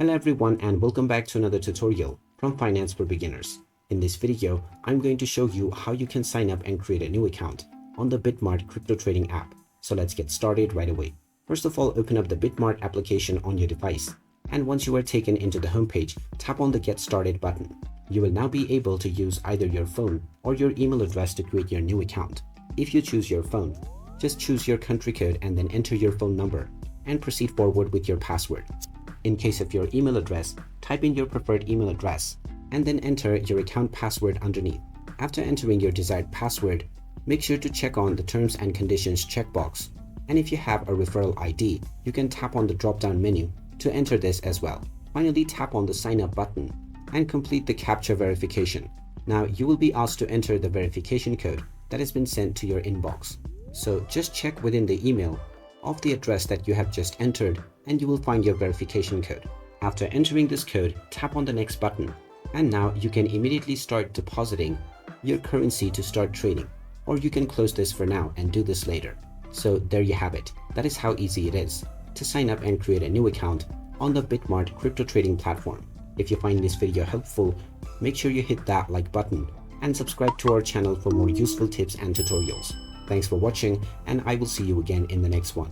Hello everyone and welcome back to another tutorial from Finance for Beginners. In this video, I'm going to show you how you can sign up and create a new account on the BitMart Crypto Trading App. So let's get started right away. First of all, open up the BitMart application on your device. And once you are taken into the homepage, tap on the Get Started button. You will now be able to use either your phone or your email address to create your new account. If you choose your phone, just choose your country code and then enter your phone number and proceed forward with your password. In case of your email address, type in your preferred email address and then enter your account password underneath. After entering your desired password, make sure to check on the terms and conditions checkbox. And if you have a referral ID, you can tap on the drop-down menu to enter this as well. Finally, tap on the sign up button and complete the CAPTCHA verification. Now you will be asked to enter the verification code that has been sent to your inbox. So just check within the email of the address that you have just entered and you will find your verification code. After entering this code, tap on the next button and now you can immediately start depositing your currency to start trading, or you can close this for now and do this later. So there you have it. That is how easy it is to sign up and create a new account on the BitMart crypto trading platform. If you find this video helpful, make sure you hit that like button and subscribe to our channel for more useful tips and tutorials. Thanks for watching and I will see you again in the next one.